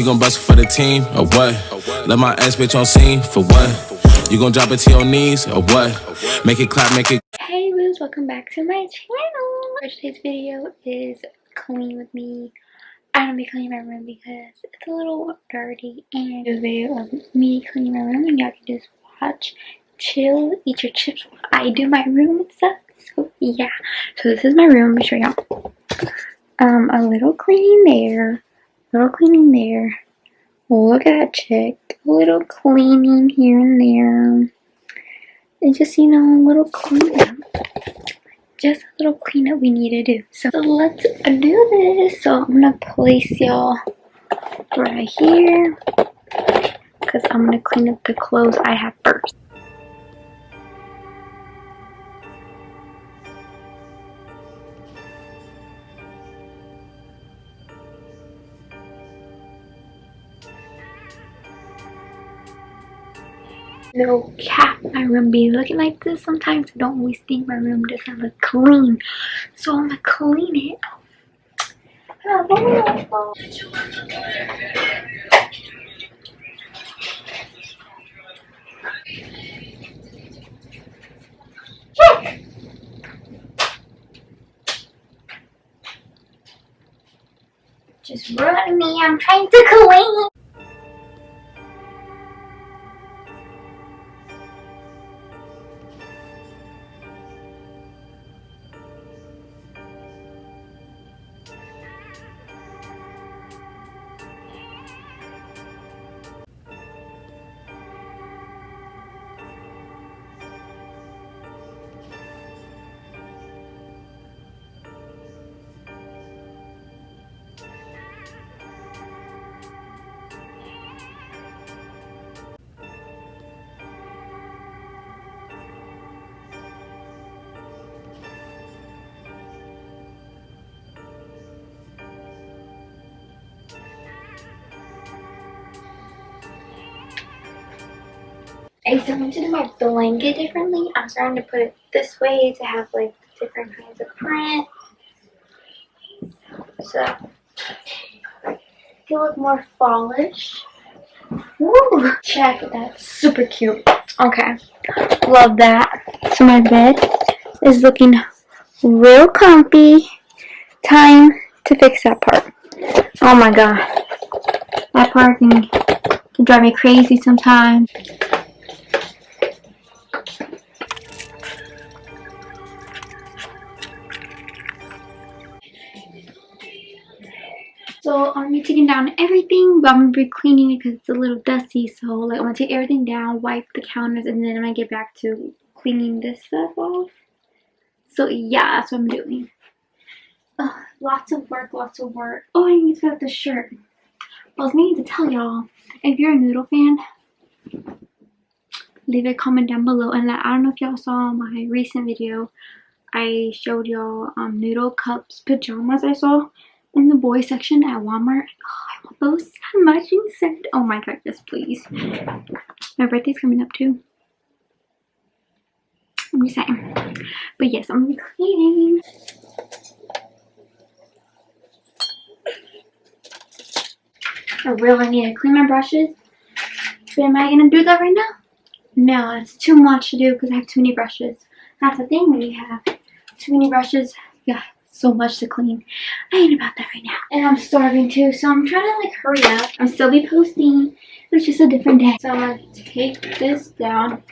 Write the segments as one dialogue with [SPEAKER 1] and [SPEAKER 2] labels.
[SPEAKER 1] You gon' bust for the team or what? Let my ass bitch on scene for what? You gon' drop it to your knees or what? Make it clap, make it.
[SPEAKER 2] Hey Rose, welcome back to my channel. Today's video is clean with me. I'm gonna be cleaning my room because it's a little dirty, and this video of me cleaning my room, and y'all can just watch, chill, eat your chips while I do my room and stuff. So yeah, so this is my room. Let me show y'all. A little cleaning there. Little cleaning there. Look at that chick. A little cleaning here and there. And just, you know, a little cleanup. Just a little cleanup we need to do. So let's do this. So I'm gonna place y'all right here, because I'm gonna clean up the clothes I have first. No cap, my room be looking like this sometimes. I don't always think my room doesn't look clean, so I'm gonna clean it. Just run me, I'm trying to clean. I started to do my blanket differently. I'm starting to put it this way to have like different kinds of print. So it look more fallish. Woo! Check, that's super cute. Okay, love that. So my bed is looking real comfy. Time to fix that part. Oh my god, that part can drive me crazy sometimes. So I'm gonna be taking down everything, but I'm gonna be cleaning it because it's a little dusty. So like I'm gonna take everything down, wipe the counters, and then I'm gonna get back to cleaning this stuff off. So yeah, that's what I'm doing. Lots of work, lots of work. Oh, I need to put up the shirt. I was meaning to tell y'all, if you're a noodle fan, leave a comment down below. And I don't know if y'all saw my recent video. I showed y'all noodle cups pajamas I saw in the boys section at Walmart. Oh, I want those so much instead. Oh my god, yes please. My birthday's coming up too. I'm just saying. But yes, I'm gonna be cleaning. I really need to clean my brushes. But am I gonna do that right now? No, it's too much to do because I have too many brushes. That's the thing when you have too many brushes. Yeah. So much to clean. I ain't about that right now. And I'm starving too, so I'm trying to like hurry up. I'm still be posting. It's just a different day. So I'm gonna take this down.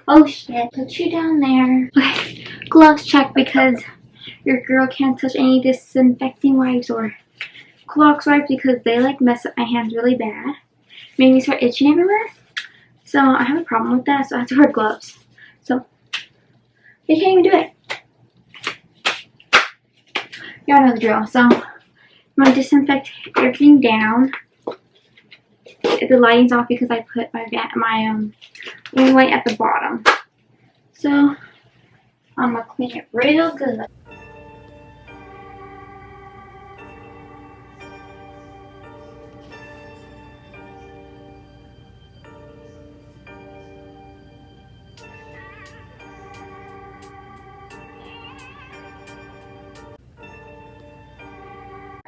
[SPEAKER 2] Oh shit. Put you down there. Okay. Gloves check, because your girl can't touch any disinfecting wipes or Clorox wipes because they like mess up my hands really bad. Make me start itching everywhere. So I have a problem with that, so I have to wear gloves. So they can't even do it. Y'all know the drill. So I'm gonna disinfect everything down. The lighting's off because I put my ring light at the bottom. So I'm gonna clean it real good.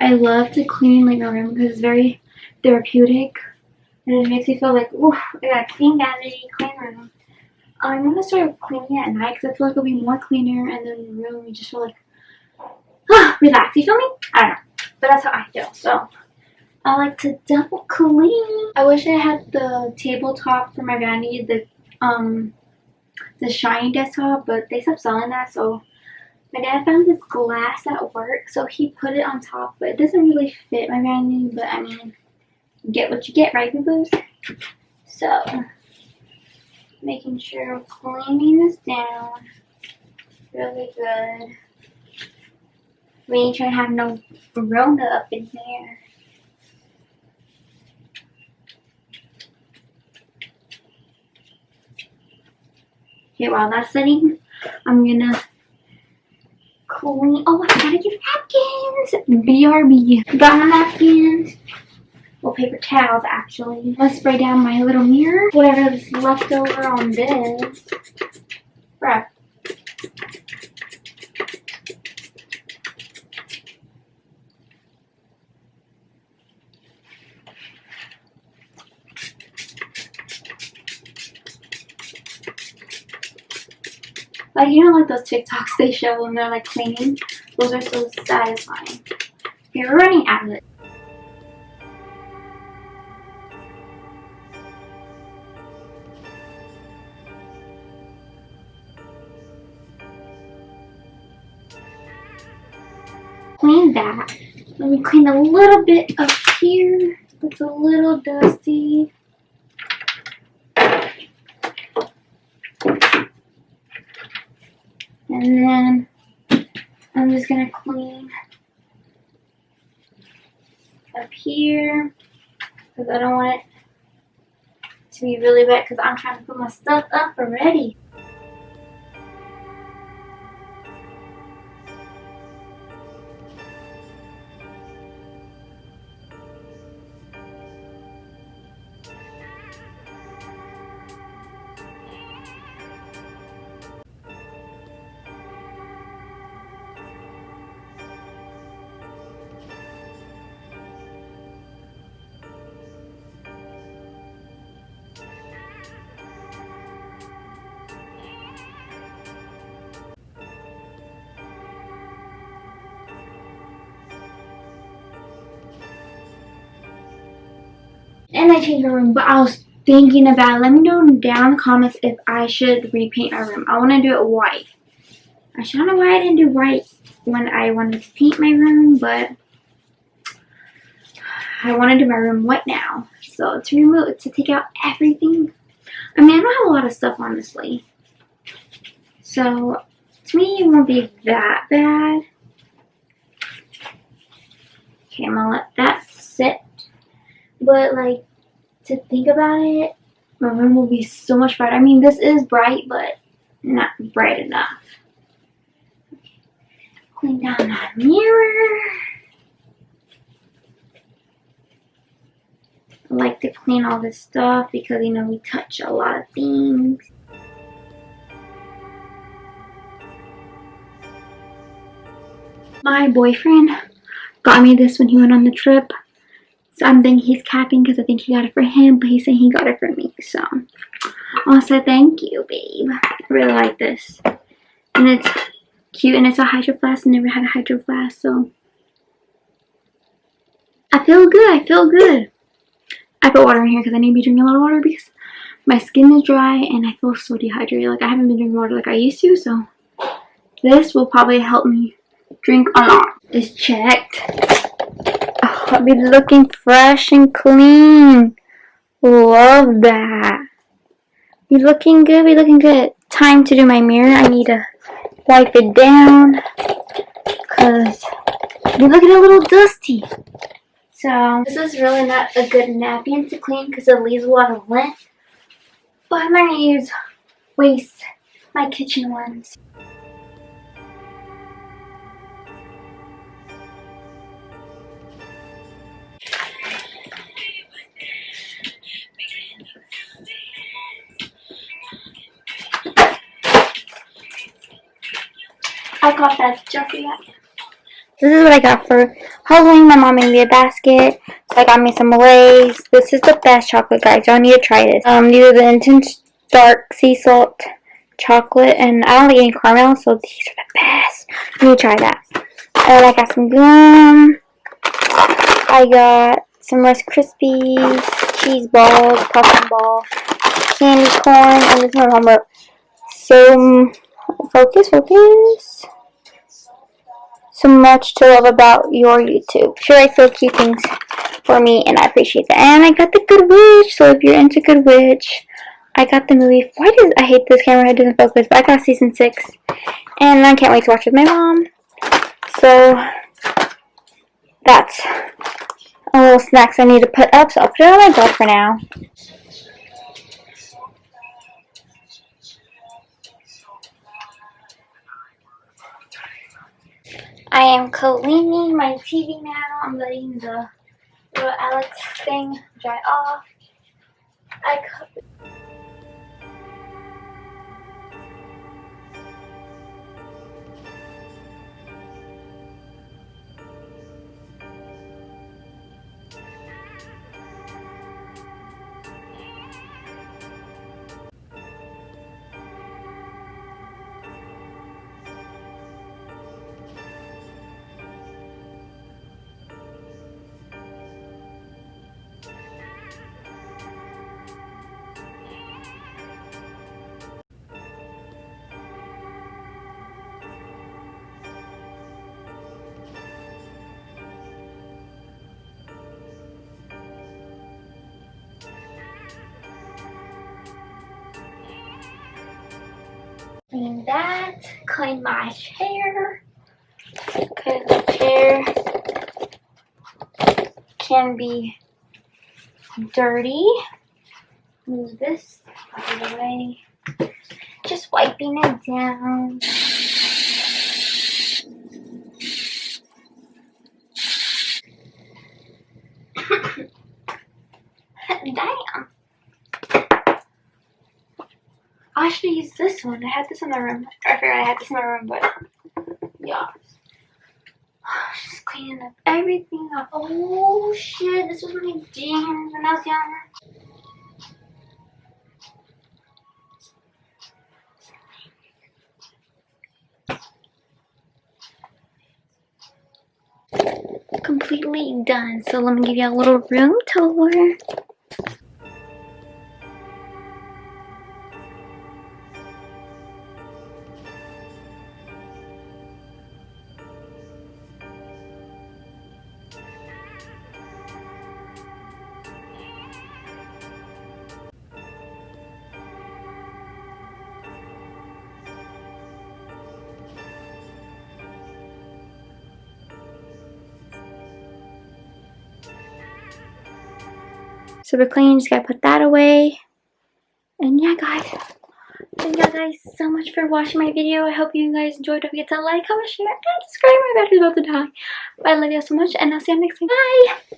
[SPEAKER 2] I love to clean like my room because it's very therapeutic. And it makes me feel like, ooh, I gotta clean that clean room. I'm gonna start cleaning at night because I feel like it'll be more cleaner, and then the room you just feel like, relax. You feel me? I don't know, but that's how I feel. So I like to double clean. I wish I had the tabletop for my vanity, the shiny desktop, but they stopped selling that. So my dad found this glass at work, so he put it on top, but it doesn't really fit my vanity. But I mean, get what you get, right, boo-boos? So making sure I'm cleaning this down really good. We ain't trying to have no Rona up in here. Okay, while that's sitting, I'm gonna clean. Oh, I gotta get napkins. BRB. Got my napkins. Well, paper towels, actually. Let's spray down my little mirror. Whatever is left over on this. Bruh. Like, you know, like those TikToks they show when they're like cleaning? Those are so satisfying. You're running out of it. Clean that. Let me clean a little bit up here. It's a little dusty. And then I'm just gonna clean up here because I don't want it to be really bad because I'm trying to put my stuff up already. And I changed my room, but I was thinking about it. Let me know down in the comments if I should repaint my room. I want to do it white. I don't know why I didn't do white when I wanted to paint my room, but I want to do my room white now. So to take out everything. I mean, I don't have a lot of stuff, honestly. So to me, it won't be that bad. Okay, I'm gonna let that sit. But like, to think about it, my room will be so much brighter. I mean, this is bright, but not bright enough. Okay. Clean down my mirror. I like to clean all this stuff because, you know, we touch a lot of things. My boyfriend got me this when he went on the trip. So I'm thinking he's capping because I think he got it for him, but he's saying he got it for me. So I'll say thank you, babe. I really like this. And it's cute, and it's a hydro flask. I never had a hydro flask, so I feel good. I feel good. I put water in here because I need to be drinking a lot of water because my skin is dry and I feel so dehydrated. Like, I haven't been drinking water like I used to, so this will probably help me drink a lot. It's checked. Oh, I'll be looking fresh and clean. Love that. Be looking good, be looking good. Time to do my mirror. I need to wipe it down because you're looking a little dusty. So this is really not a good napkin to clean because it leaves a lot of lint. But I'm going to waste my kitchen ones. I got that just yet. This is what I got for Halloween. My mom made me a basket. I got me some Lay's. This is the best chocolate, guys. Y'all need to try this. These are the intense dark sea salt chocolate, and I don't like any caramel, so these are the best. You need to try that. And I got some gum. I got some Rice Krispies, cheese balls, popcorn ball, candy corn, and this is my homework. So, focus. So much to love about your YouTube. Sure, I feel cute things for me, and I appreciate that. And I got the Good Witch, so if you're into Good Witch, I got the movie. I hate this camera, it doesn't focus, but I got season 6. And I can't wait to watch with my mom. So, that's a little snacks I need to put up, so I'll put it on my bed for now. I am cleaning my TV now. I'm letting the little Alex thing dry off. Clean that, clean my chair, because the chair can be dirty. Move this out of the way. Just wiping it down. Damn. I should use this one. I had this in my room. I forgot I had this in my room, but yeah. Just cleaning up everything up. Oh shit, this was my jeans when I was younger. Completely done. So let me give you a little room tour. So we're clean, just gotta put that away. And yeah, guys. Thank you guys so much for watching my video. I hope you guys enjoyed. Don't forget to like, comment, share, and subscribe. My battery's about to die. But I love you all so much, and I'll see you next time. Bye!